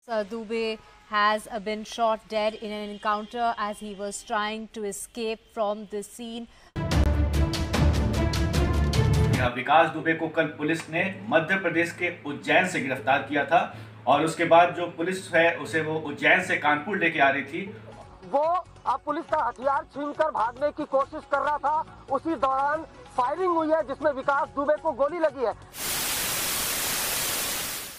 Dubey has been shot dead in an encounter as he was trying to escape from the scene. विकास दुबे को कल police ने मध्य प्रदेश के उज्जैन से गिरफ्तार किया था और उसके बाद जो पुलिस है उसे वो उज्जैन से कानपुर लेके आ रही थी। वो अब पुलिस का हथियार छीनकर भागने की कोशिश कर रहा था, उसी दौरान फायरिंग हुई है जिसमें विकास दुबे को गोली लगी है।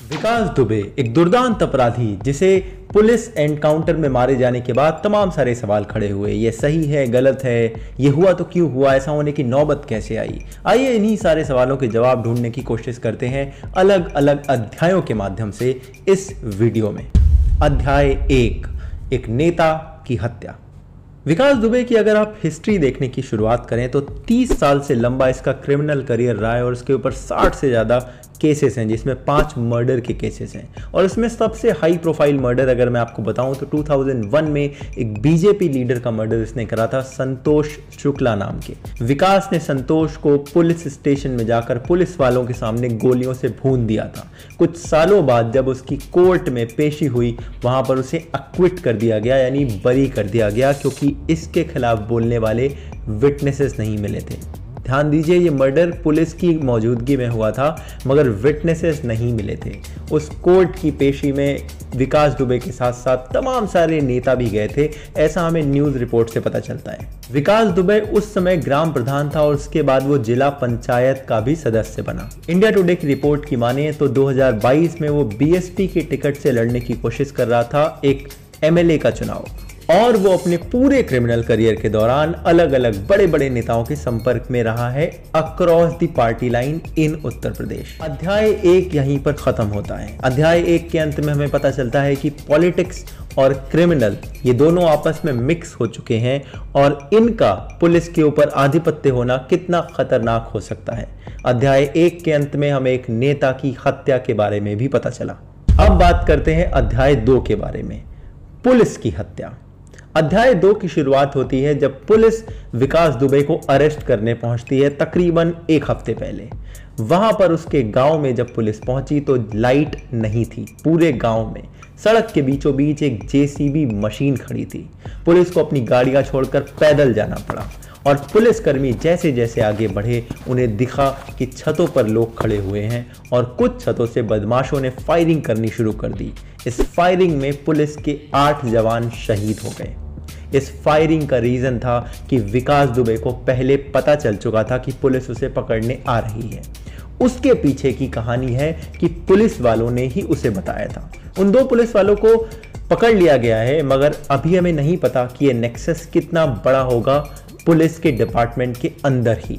विकास दुबे एक दुर्दांत अपराधी जिसे पुलिस एनकाउंटर में मारे जाने के बाद तमाम सारे सवाल खड़े हुए। ये सही है, गलत है, ये हुआ तो क्यों हुआ, ऐसा होने की नौबत कैसे आई। आइए इन्हीं सारे सवालों के जवाब ढूंढने की कोशिश करते हैं अलग अलग अध्यायों के माध्यम से इस वीडियो में। अध्याय 1, एक नेता की हत्या। विकास दुबे की अगर आप हिस्ट्री देखने की शुरुआत करें तो 30 साल से लंबा इसका क्रिमिनल करियर रहा है और उसके ऊपर 60 से ज़्यादा केसेस हैं, जिसमें 5 मर्डर के केसेस हैं। और इसमें सबसे हाई प्रोफाइल मर्डर अगर मैं आपको बताऊं तो 2001 में एक बीजेपी लीडर का मर्डर इसने करा था, संतोष शुक्ला नाम के। विकास ने संतोष को पुलिस स्टेशन में जाकर पुलिस वालों के सामने गोलियों से भून दिया था। कुछ सालों बाद जब उसकी कोर्ट में पेशी हुई वहां पर उसे एक्विट कर दिया गया, यानी बरी कर दिया गया, क्योंकि इसके खिलाफ बोलने वाले विटनेसेस नहीं मिले थे। ध्यान दीजिए, ये मर्डर पुलिस की मौजूदगी में हुआ था मगर विटनेसेस नहीं मिले थे। उस कोर्ट की पेशी में विकास दुबे के साथ साथ तमाम सारे नेता भी गए थे, ऐसा हमें न्यूज़ रिपोर्ट से पता चलता है। विकास दुबे उस समय ग्राम प्रधान था और उसके बाद वो जिला पंचायत का भी सदस्य बना। इंडिया टुडे की रिपोर्ट की माने तो 2022 में वो बीएसपी के टिकट से लड़ने की कोशिश कर रहा था, एक एमएलए का चुनाव, और वो अपने पूरे क्रिमिनल करियर के दौरान अलग अलग बड़े बड़े नेताओं के संपर्क में रहा है across the party line in Uttar Pradesh. अध्याय 1 यहीं पर खत्म होता है। अध्याय 1 के अंत में हमें पता चलता है कि पॉलिटिक्स और क्रिमिनल ये दोनों आपस में मिक्स हो चुके हैं और इनका पुलिस के ऊपर आधिपत्य होना कितना खतरनाक हो सकता है। अध्याय 1 के अंत में हमें एक नेता की हत्या के बारे में भी पता चला। अब बात करते हैं अध्याय 2 के बारे में, पुलिस की हत्या। अध्याय 2 की शुरुआत होती है जब पुलिस विकास दुबे को अरेस्ट करने पहुंचती है तकरीबन 1 हफ्ते पहले। वहां पर उसके गांव में जब पुलिस पहुंची तो लाइट नहीं थी पूरे गांव में। सड़क के बीचों बीच एक जेसीबी मशीन खड़ी थी। पुलिस को अपनी गाड़ियां छोड़कर पैदल जाना पड़ा और पुलिसकर्मी जैसे जैसे आगे बढ़े उन्हें दिखा कि छतों पर लोग खड़े हुए हैं और कुछ छतों से बदमाशों ने फायरिंग करनी शुरू कर दी। इस फायरिंग में पुलिस के 8 जवान शहीद हो गए। इस फायरिंग का रीजन था कि विकास दुबे को पहले पता चल चुका था कि पुलिस उसे पकड़ने आ रही है। उसके पीछे की कहानी है कि पुलिस वालों ने ही उसे बताया था। उन 2 पुलिस वालों को पकड़ लिया गया है मगर अभी हमें नहीं पता कि यह नेक्सस कितना बड़ा होगा पुलिस के डिपार्टमेंट के अंदर ही।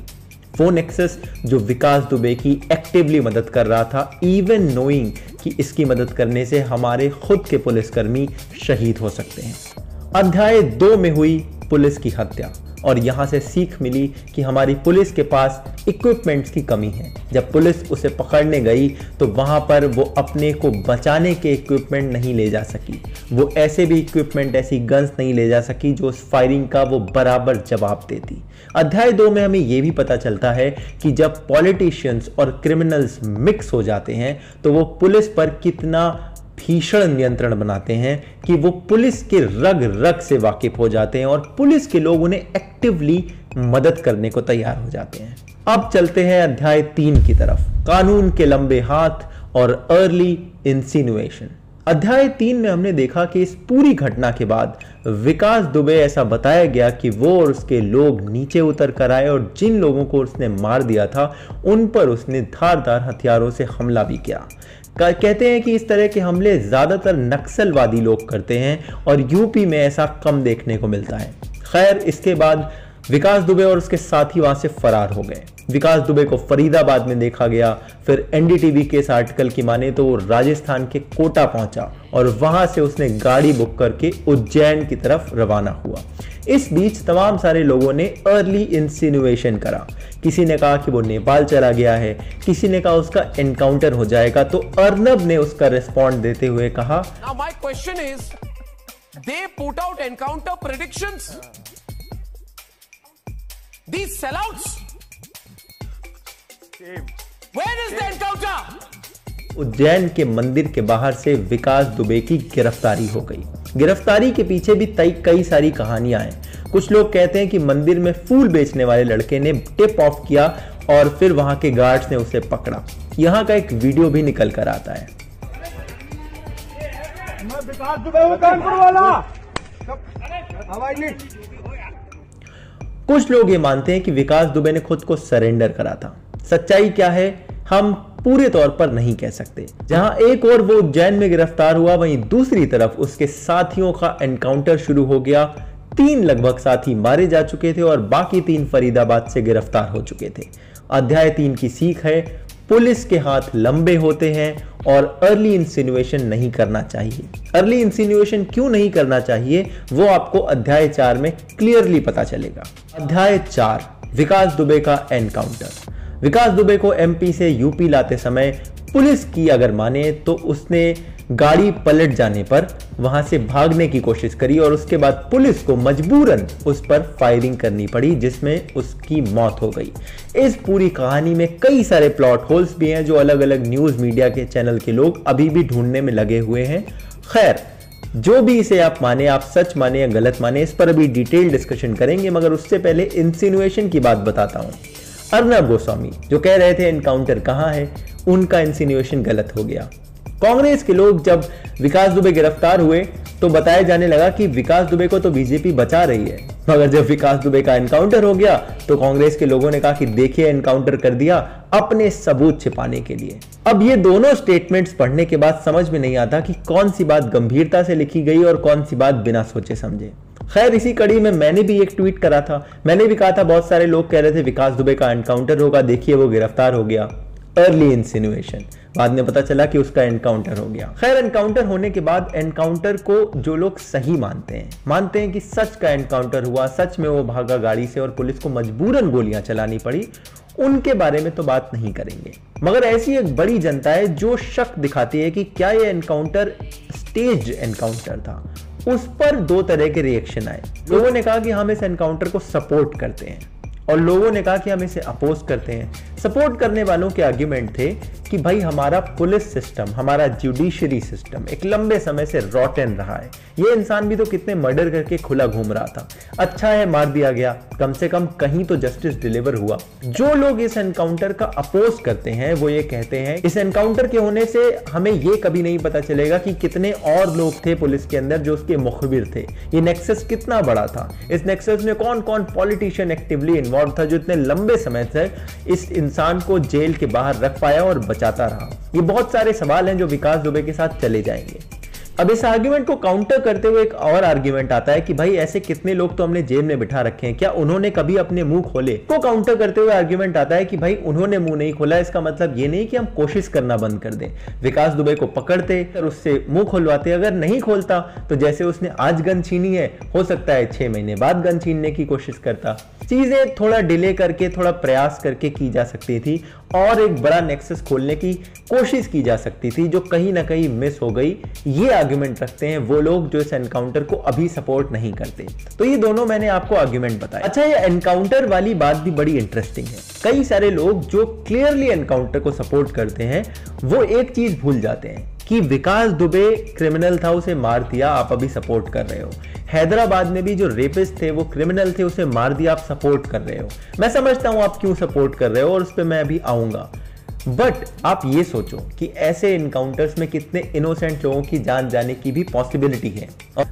वो नेक्सस जो विकास दुबे की एक्टिवली मदद कर रहा था, इवन नोइंग कि इसकी मदद करने से हमारे खुद के पुलिसकर्मी शहीद हो सकते हैं। अध्याय 2 में हुई पुलिस की हत्या और यहां से सीख मिली कि हमारी पुलिस के पास इक्विपमेंट्स की कमी है। जब पुलिस उसे पकड़ने गई तो वहां पर वो अपने को बचाने के इक्विपमेंट नहीं ले जा सकी। वो ऐसे भी इक्विपमेंट, ऐसी गन्स नहीं ले जा सकी जो उस फायरिंग का वो बराबर जवाब देती। अध्याय 2 में हमें यह भी पता चलता है कि जब पॉलिटिशियंस और क्रिमिनल्स मिक्स हो जाते हैं तो वो पुलिस पर कितना भीषण नियंत्रण बनाते हैं कि वो पुलिस के रग रग से वाकिफ हो जाते हैं और पुलिस के लोग उन्हें एक्टिवली मदद करने को तैयार हो जाते हैं। अब चलते हैं अध्याय 3 की तरफ, कानून के लंबे हाथ और अर्ली इंसिनुएशन। अध्याय 3 में हमने देखा कि इस पूरी घटना के बाद विकास दुबे ऐसा बताया गया कि वो और उसके लोग नीचे उतर कर आए और जिन लोगों को उसने मार दिया था उन पर उसने धारदार हथियारों से हमला भी किया। कहते हैं कि इस तरह के हमले ज्यादातर नक्सलवादी लोग करते हैं और यूपी में ऐसा कम देखने को मिलता है। खैर, इसके बाद विकास दुबे और उसके साथी वहां से फरार हो गए। विकास दुबे को फरीदाबाद में देखा गया, फिर एनडीटीवी के इस आर्टिकल की माने तो वो राजस्थान के कोटा पहुंचा और वहां से उसने गाड़ी बुक करके उज्जैन की तरफ रवाना हुआ। इस बीच तमाम सारे लोगों ने अर्ली इंसिनुएशन करा। किसी ने कहा कि वो नेपाल चला गया है, किसी ने कहा उसका एनकाउंटर हो जाएगा, तो अर्नब ने उसका रिस्पॉन्ड देते हुए कहा, Now my question is, they put out encounter predictions. These sellouts. Where is the encounter? Ujjain के मंदिर के बाहर से विकास दुबे की गिरफ्तारी हो गई। गिरफ्तारी के पीछे भी कई सारी कहानियां हैं। कुछ लोग कहते हैं कि मंदिर में फूल बेचने वाले लड़के ने टिप ऑफ किया और फिर वहां के गार्ड्स ने उसे पकड़ा। यहां का एक वीडियो भी निकल कर आता है। विकास दुबे कानपुर वाला। कुछ लोग ये मानते हैं कि विकास दुबे ने खुद को सरेंडर करा था। सच्चाई क्या है हम पूरे तौर पर नहीं कह सकते। जहां एक और वो उज्जैन में गिरफ्तार हुआ, वहीं दूसरी तरफ उसके साथियों का एनकाउंटर शुरू हो गया। 3 लगभग साथी मारे जा चुके थे और बाकी 3 फरीदाबाद से गिरफ्तार हो चुके थे। अध्याय 3 की सीख है, पुलिस के हाथ लंबे होते हैं और अर्ली इंसिनुएशन नहीं करना चाहिए। अर्ली इंसिनुएशन क्यों नहीं करना चाहिए वो आपको अध्याय 4 में क्लियरली पता चलेगा। अध्याय 4, विकास दुबे का एनकाउंटर। विकास दुबे को एमपी से यूपी लाते समय पुलिस की अगर माने तो उसने गाड़ी पलट जाने पर वहां से भागने की कोशिश करी और उसके बाद पुलिस को मजबूरन उस पर फायरिंग करनी पड़ी, जिसमें उसकी मौत हो गई। इस पूरी कहानी में कई सारे प्लॉट होल्स भी हैं जो अलग अलग न्यूज मीडिया के चैनल के लोग अभी भी ढूंढने में लगे हुए हैं। खैर, जो भी इसे आप माने, आप सच माने या गलत माने, इस पर अभी डिटेल डिस्कशन करेंगे, मगर उससे पहले इंसिनुएशन की बात बताता हूं। अर्नब गोस्वामी जो कह रहे थे एनकाउंटर कहां है, उनका इंसिनुएशन गलत हो गया। कांग्रेस के लोग जब विकास दुबे गिरफ्तार हुए तो बताया जाने लगा कि विकास दुबे को तो बीजेपी बचा रही है, मगर जब विकास दुबे का एनकाउंटर हो गया तो कांग्रेस के लोगों ने कहा कि देखिए एनकाउंटर कर दिया अपने सबूत छिपाने के लिए। अब ये दोनों स्टेटमेंट्स पढ़ने के बाद समझ में नहीं आता कि कौन सी बात गंभीरता से लिखी गई और कौन सी बात बिना सोचे समझे। खैर, इसी कड़ी में मैंने भी एक ट्वीट करा था। मैंने भी कहा था बहुत सारे लोग कह रहे थे विकास दुबे का एनकाउंटर होगा, देखिए वो गिरफ्तार हो गया। अर्ली इंसिनुएशन, बाद में पता चला कि उसका एनकाउंटर हो गया। खैर, एनकाउंटर होने के बाद एनकाउंटर को जो लोग सही मानते हैं कि सच का एनकाउंटर हुआ, सच में वो भागा गाड़ी से और पुलिस को मजबूरन गोलियां चलानी पड़ी, उनके बारे में तो बात नहीं करेंगे। मगर ऐसी एक बड़ी जनता है जो शक दिखाती है कि क्या ये एनकाउंटर स्टेज एनकाउंटर था। उस पर 2 तरह के रिएक्शन आए। लोगों ने कहा कि हम इस एनकाउंटर को सपोर्ट करते हैं और लोगों ने कहा कि हम इसे अपोज करते हैं। सपोर्ट करने वालों के आर्ग्यूमेंट थे कि भाई हमारा पुलिस सिस्टम, हमारा जुडिशरी सिस्टम एक लंबे समय से रॉटन रहा है। ये इंसान भी तो कितने मर्डर करके खुला घूम रहा था। अच्छा है मार दिया गया, कम से कम कहीं तो जस्टिस डिलीवर हुआ। जो लोग इस एनकाउंटर का अपोज करते हैं वो ये कहते हैं इस एनकाउंटर के होने से हमें ये कभी नहीं पता चलेगा कि कितने और लोग थे पुलिस के अंदर जो उसके मुखबिर थे। ये नेक्सस कितना बड़ा था, इस नेक्सस में कौन कौन पॉलिटिशियन एक्टिवली इन्वॉल्व था जो इतने लंबे समय से इस इंसान को जेल के बाहर रख पाया और बचाता रहा। ये बहुत सारे सवाल हैं जो विकास दुबे के साथ चले जाएंगे। अब इस आर्ग्यूमेंट को काउंटर करते हुए एक और आर्ग्यूमेंट आता है कि भाई ऐसे कितने लोग तो हमने जेल में बिठा रखे हैं, क्या उन्होंने कभी अपने मुंह खोले? तो काउंटर करते हुए आर्ग्यूमेंट आता है कि भाई उन्होंने मुंह नहीं खोला, इसका मतलब ये नहीं कि हम कोशिश करना बंद कर दें। विकास दुबे को पकड़ते और उससे मुंह खोलवाते, अगर नहीं खोलता तो जैसे उसने आज गन छीनी है, हो सकता है 6 महीने बाद गन छीनने की कोशिश करता। चीजें थोड़ा डिले करके, थोड़ा प्रयास करके की जा सकती थी और एक बड़ा नेक्सस खोलने की कोशिश की जा सकती थी जो कहीं ना कहीं मिस हो गई। ये आर्ग्यूमेंट रखते हैं वो लोग जो इस एनकाउंटर को अभी सपोर्ट नहीं करते। तो ये दोनों मैंने आपको आर्ग्यूमेंट बताए। अच्छा, ये एनकाउंटर वाली बात भी बड़ी इंटरेस्टिंग है। कई सारे लोग जो क्लियरली एनकाउंटर को सपोर्ट करते हैं वो एक चीज भूल जाते हैं कि विकास दुबे क्रिमिनल था, उसे मार दिया, आप अभी सपोर्ट कर रहे हो। हैदराबाद में भी जो रेपिस्ट थे वो क्रिमिनल थे, उसे मार दिया, आप सपोर्ट कर रहे हो। मैं समझता हूं आप क्यों सपोर्ट कर रहे हो और उस पर मैं अभी आऊंगा, बट आप ये सोचो कि ऐसे इनकाउंटर्स में कितने इनोसेंट लोगों की जान जाने की भी पॉसिबिलिटी है।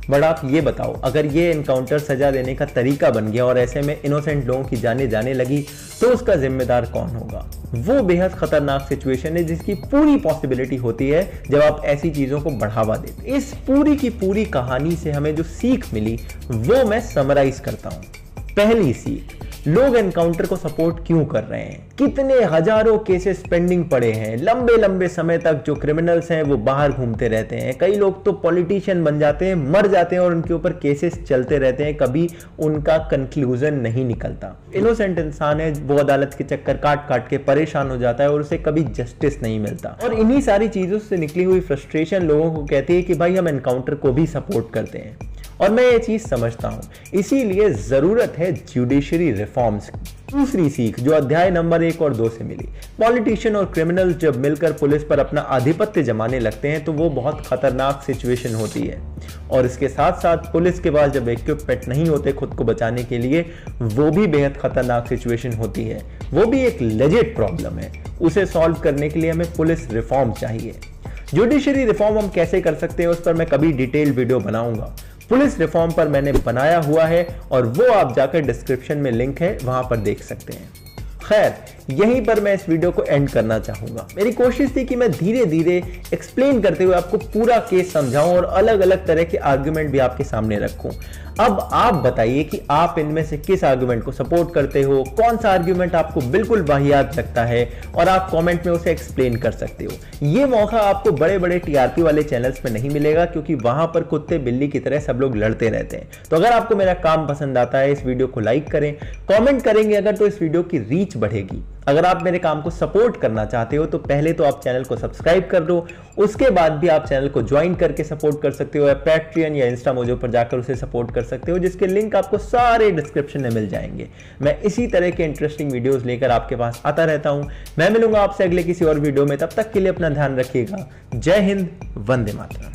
बट आप ये बताओ, अगर ये इनकाउंटर सजा देने का तरीका बन गया और ऐसे में इनोसेंट लोगों की जाने जाने लगी तो उसका जिम्मेदार कौन होगा? वो बेहद खतरनाक सिचुएशन है जिसकी पूरी पॉसिबिलिटी होती है जब आप ऐसी चीजों को बढ़ावा देते। इस पूरी की पूरी कहानी से हमें जो सीख मिली वो मैं समराइज करता हूं। पहली सीख, लोग एनकाउंटर को सपोर्ट क्यों कर रहे हैं? कितने हजारों केसेस पेंडिंग पड़े हैं, लंबे लंबे समय तक जो क्रिमिनल्स हैं वो बाहर घूमते रहते हैं। कई लोग तो पॉलिटिशियन बन जाते हैं, मर जाते हैं और उनके ऊपर केसेस चलते रहते हैं, कभी उनका कंक्लूजन नहीं निकलता। इनोसेंट इंसान है, वो अदालत के चक्कर काट काट के परेशान हो जाता है और उसे कभी जस्टिस नहीं मिलता। और इन्हीं सारी चीजों से निकली हुई फ्रस्ट्रेशन लोगों को कहती है कि भाई हम एनकाउंटर को भी सपोर्ट करते हैं। और मैं ये चीज समझता हूं, इसीलिए जरूरत है जुडिशरी रिफॉर्म्स की। दूसरी सीख जो अध्याय नंबर 1 और 2 से मिली, पॉलिटिशियन और क्रिमिनल्स जब मिलकर पुलिस पर अपना आधिपत्य जमाने लगते हैं तो वो बहुत खतरनाक सिचुएशन होती है। और इसके साथ साथ पुलिस के पास जब इक्विपमेंट नहीं होते खुद को बचाने के लिए, वो भी बेहद खतरनाक सिचुएशन होती है। वो भी एक लेजिट प्रॉब्लम है। उसे सॉल्व करने के लिए हमें पुलिस रिफॉर्म चाहिए। जुडिशरी रिफॉर्म हम कैसे कर सकते हैं उस पर मैं कभी डिटेल्ड वीडियो बनाऊंगा। पुलिस रिफॉर्म पर मैंने बनाया हुआ है और वो आप जाकर डिस्क्रिप्शन में लिंक है, वहां पर देख सकते हैं। खैर, यहीं पर मैं इस वीडियो को एंड करना चाहूंगा। मेरी कोशिश थी कि मैं धीरे धीरे एक्सप्लेन करते हुए आपको पूरा केस समझाऊं और अलग अलग तरह के आर्गुमेंट भी आपके सामने रखूं। अब आप बताइए कि आप इनमें से किस आर्गुमेंट को सपोर्ट करते हो, कौन सा आर्गुमेंट आपको बिल्कुल वाहियात लगता है, और आप कमेंट में उसे एक्सप्लेन कर सकते हो। ये मौका आपको बड़े बड़े टीआरपी वाले चैनल्स में नहीं मिलेगा, क्योंकि वहां पर कुत्ते बिल्ली की तरह सब लोग लड़ते रहते हैं। तो अगर आपको मेरा काम पसंद आता है, इस वीडियो को लाइक करें, कॉमेंट करेंगे अगर तो इस वीडियो की रीच बढ़ेगी। अगर आप मेरे काम को सपोर्ट करना चाहते हो तो पहले तो आप चैनल को सब्सक्राइब कर दो, उसके बाद भी आप चैनल को ज्वाइन करके सपोर्ट कर सकते हो, या पैट्रियन या इंस्टामोजो पर जाकर उसे सपोर्ट कर सकते हो, जिसके लिंक आपको सारे डिस्क्रिप्शन में मिल जाएंगे। मैं इसी तरह के इंटरेस्टिंग वीडियोस लेकर आपके पास आता रहता हूं। मैं मिलूंगा आपसे अगले किसी और वीडियो में, तब तक के लिए अपना ध्यान रखिएगा। जय हिंद, वंदे मातरम।